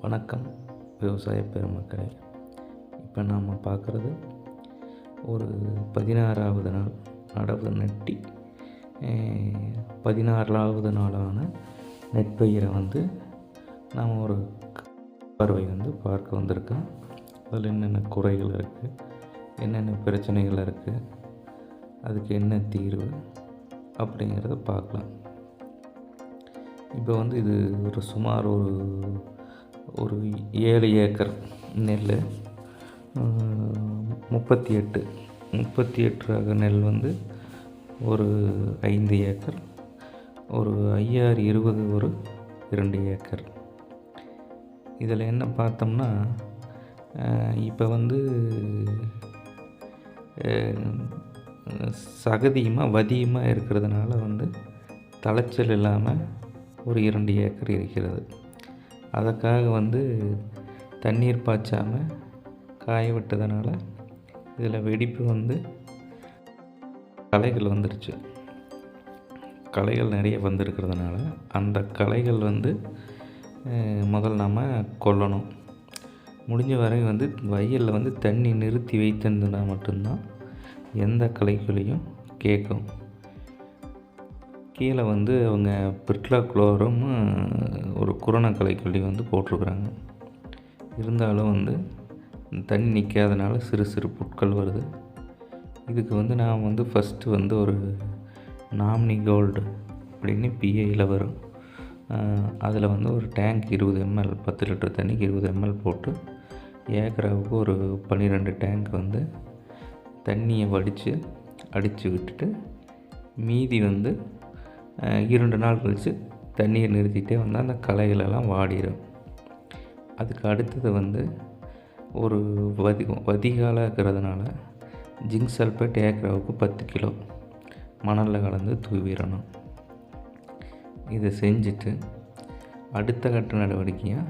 வணக்கம் விவசாய பெருமக்களே. இப்போ நாம் பார்க்குறது ஒரு 16வது நாள் நடவு நட்டி 16வது நாளான நெற்பயிரை நாம் ஒரு பார்வை பார்க்க வந்திருக்கோம். அதில் என்னென்ன குறைகள் இருக்குது, என்னென்ன பிரச்சனைகள் இருக்குது, அதுக்கு என்ன தீர்வு அப்படிங்கிறத பார்க்கலாம். இப்போ இது ஒரு சுமார் ஒரு 7 ஏக்கர் நெல், 38 ரக நெல் ஒரு 5 ஏக்கர், ஒரு 5020 ஒரு 2 ஏக்கர். இதில் என்ன பார்த்தோம்னா, இப்போ சகதியமாக வதியமாக இருக்கிறதுனால தளைச்சல் இல்லாமல் ஒரு 2 ஏக்கர் இருக்கிறது. அதற்காக தண்ணீர் பாய்ச்சாமல் காய விட்டதுனால இதில் வெடிப்பு களைகள் வந்துருச்சு. களைகள் நிறைய வந்திருக்கிறதுனால அந்த களைகள் முதல் நாம் கொல்லணும். முடிஞ்ச வரை வயலில் தண்ணி நிறுத்தி வைத்திருந்தனா மட்டும்தான் எந்த களைகளையும் கேட்கும். கீழே அவங்க பிரிட்லாக்ளோரும் ஒரு குரண களைக்கொல்லி போட்டிருக்குறாங்க. இருந்தாலும் தண்ணி நிற்காதனால சிறு சிறு புட்கள் வருது. இதுக்கு நான் ஃபஸ்ட்டு ஒரு நாமினி கோல்டு அப்படின்னு பிஐயில் வரும். அதில் ஒரு டேங்க் 20 ml 10 லிட்டர் தண்ணிக்கு 20 ml போட்டு ஏக்கராவுக்கு ஒரு 12 டேங்க் தண்ணியை வடித்து அடித்து விட்டுட்டு மீதி 2 நாள் கழித்து தண்ணியை நிறுத்திட்டே அந்த களைகளெல்லாம் வாடிடும். அதுக்கு அடுத்தது ஒரு வதிகாலம் இருக்கிறதுனால ஜிங்க் சல்ஃபேட் ஏக்கராவுக்கு 10 கிலோ மணலில் கலந்து தூவிடணும். இதை செஞ்சுட்டு அடுத்த கட்ட நடவடிக்கையாக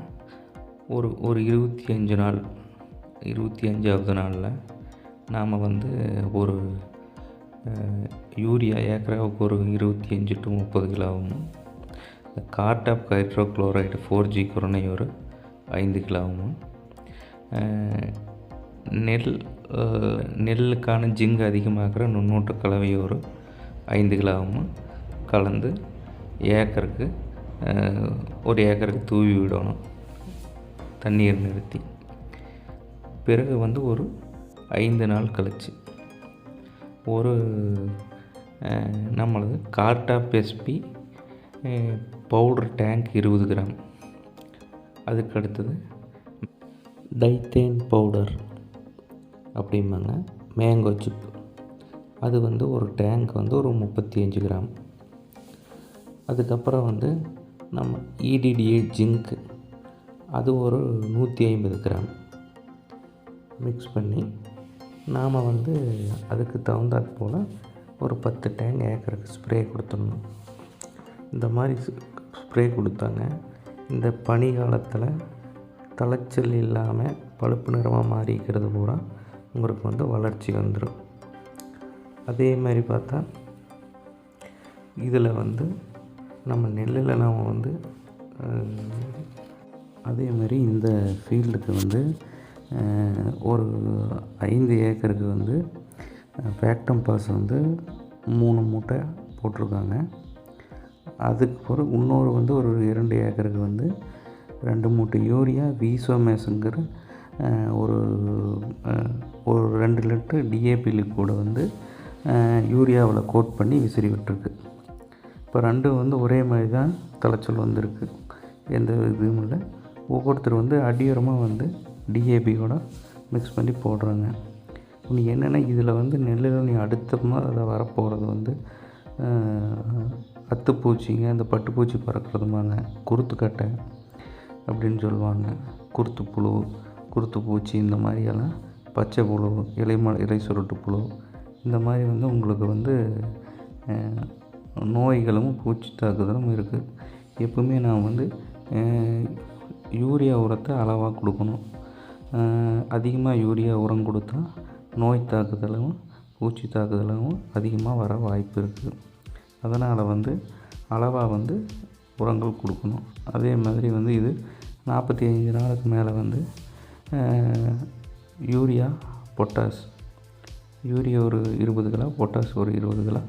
ஒரு 25வது நாளில் நாம் ஒரு யூரியா ஏக்கராவுக்கு ஒரு 25 to 30 கிலோவும், கார்டாப் ஹைட்ரோக்ளோரைடு 4G குரணை ஒரு 5 கிலோவும், நெல்லுக்கான ஜிங்க் அதிகமாகிற நுண்ணூட்ட கலவை ஒரு 5 கிலோவும் கலந்து ஏக்கருக்கு ஒரு ஏக்கருக்கு தூவி விடணும் தண்ணீர் நிறுத்தி. பிறகு ஒரு 5 நாள் கழிச்சு ஒரு நம்மளது cartap SP powder tank 20 gram, அதுக்கு அடுத்தது டைத்தேன் பவுடர் அப்படிம்பாங்க, மேங்கோ சிப், அது ஒரு டேங்க் ஒரு 35 கிராம். அதுக்கப்புறம் நம்ம EDDA ஜிங்க், அது ஒரு 150 கிராம் மிக்ஸ் பண்ணி நாம் அதுக்கு தகுந்தாற் போல் ஒரு 10 டேங்க் ஏக்கருக்கு ஸ்ப்ரே கொடுத்துடணும். இந்த மாதிரி ஸ்ப்ரே கொடுத்தாங்க இந்த பனி காலத்தில் தளைச்சல் இல்லாமல் பழுப்பு நிறமாக மாறிக்கிறது பூரா உங்களுக்கு வளர்ச்சி வந்துடும். அதே மாதிரி பார்த்தா இதில் நம்ம நெல்லில் நாம் அதே மாதிரி இந்த ஃபீல்டுக்கு ஒரு 5 ஏக்கருக்கு ஃபேக்டம் பாஸ் 3 மூட்டை போட்டிருக்காங்க. அதுக்கு ஒரு இன்னொரு ஒரு 2 ஏக்கருக்கு 2 மூட்டை யூரியா வீசோமேஸுங்கிற ஒரு 2 லிட்டர் டிஏபி லிக்விடை யூரியாவில் கோட் பண்ணி விசிறி விட்டுருக்கு. இப்போ ரெண்டும் ஒரே மாதிரி தான் தளைச்சல் வந்திருக்கு, எந்த இதுவும் இல்லை. ஒவ்வொருத்தர் அடியோரமாக டிஏபியோட மிக்ஸ் பண்ணி போடுறாங்க. நீ என்னென்னா இதில் நெல்லில் நீ அடுத்தமாக அதை வரப்போகிறது அத்துப்பூச்சிங்க, அந்த பட்டுப்பூச்சி பறக்கிறதுமாங்க, குருத்துக்கட்டை அப்படின்னு சொல்லுவாங்க, குருத்துப்புழு, குருத்துப்பூச்சி, இந்த மாதிரியெல்லாம் பச்சை புழு, இலை சுருட்டு புழு, இந்த மாதிரி உங்களுக்கு நோய்களும் பூச்சி தாக்குதலும் இருக்குது. எப்பவுமே நான் யூரியா உரத்தை அளவாக கொடுக்கணும். அதிகமாக யூரியா உரம் கொடுத்தா நோய் தாக்குதலும் பூச்சி தாக்குதலும் அதிகமாக வர வாய்ப்பு இருக்குது. அதனால் அளவாக உரங்கள் கொடுக்கணும். அதே மாதிரி இது 45 நாளுக்கு மேலே வந்து யூரியா பொட்டாஸ், யூரியா ஒரு 20 கிலோ, பொட்டாஸ் ஒரு 20 கிலோ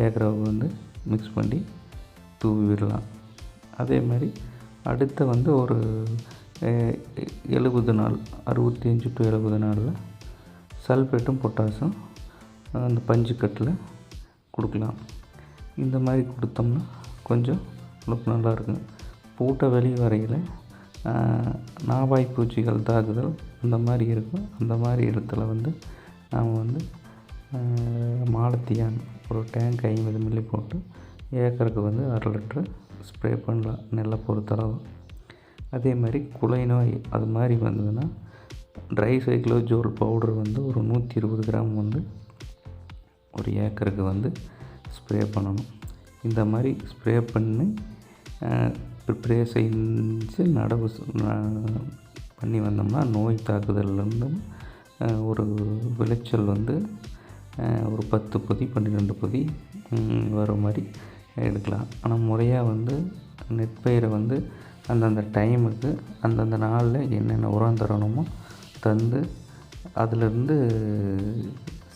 ஏக்கராவுக்கு வந்து மிக்ஸ் பண்ணி தூவி விடலாம். அதே மாதிரி அடுத்த வந்து ஒரு 70 நாள், 65 to 70 நாளில் சல்ஃபேட்டும் பொட்டாசும் அந்த பஞ்சுக்கட்டில் கொடுக்கலாம். இந்த மாதிரி கொடுத்தோம்னா கொஞ்சம் உழப்பு நல்லாயிருக்கும். பூட்டை வெளியே வரையில் நாவாய் பூச்சிகள் தாக்குதல் அந்த மாதிரி இருக்கும். அந்த மாதிரி இடத்துல வந்து நாம் வந்து மாலத்தியான் ஒரு டேங்க் 50 மில்லி போட்டு ஏக்கருக்கு வந்து 1/2 லிட்ரு ஸ்ப்ரே பண்ணலாம் நெல்லை பொறுத்தளவு. அதே மாதிரி குலை நோய் அது மாதிரி வந்ததுன்னா ட்ரை சைக்ளோஜோல் பவுடர் வந்து ஒரு 120 கிராம் வந்து ஒரு ஏக்கருக்கு வந்து ஸ்ப்ரே பண்ணணும். இந்த மாதிரி ஸ்ப்ரே பண்ணி ஸ்ப்ரே செஞ்சு நடவு பண்ணி வந்தோம்னா நோய் தாக்குதல்லேருந்தும் ஒரு விளைச்சல் வந்து ஒரு 10 பொதி 12 பொதி வர மாதிரி எடுக்கலாம். ஆனால் முறையாக வந்து நெற்பயிரை வந்து அந்தந்த டைமுக்கு அந்தந்த நாளில் என்னென்ன உரம் தரணுமோ தந்து அதிலிருந்து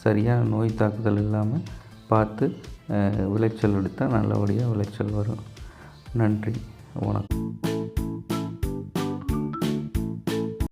சரியான நோய் தாக்குதல் இல்லாமல் பார்த்து விளைச்சல் எடுத்தால் நல்லபடியாக விளைச்சல் வரும். நன்றி, வணக்கம்.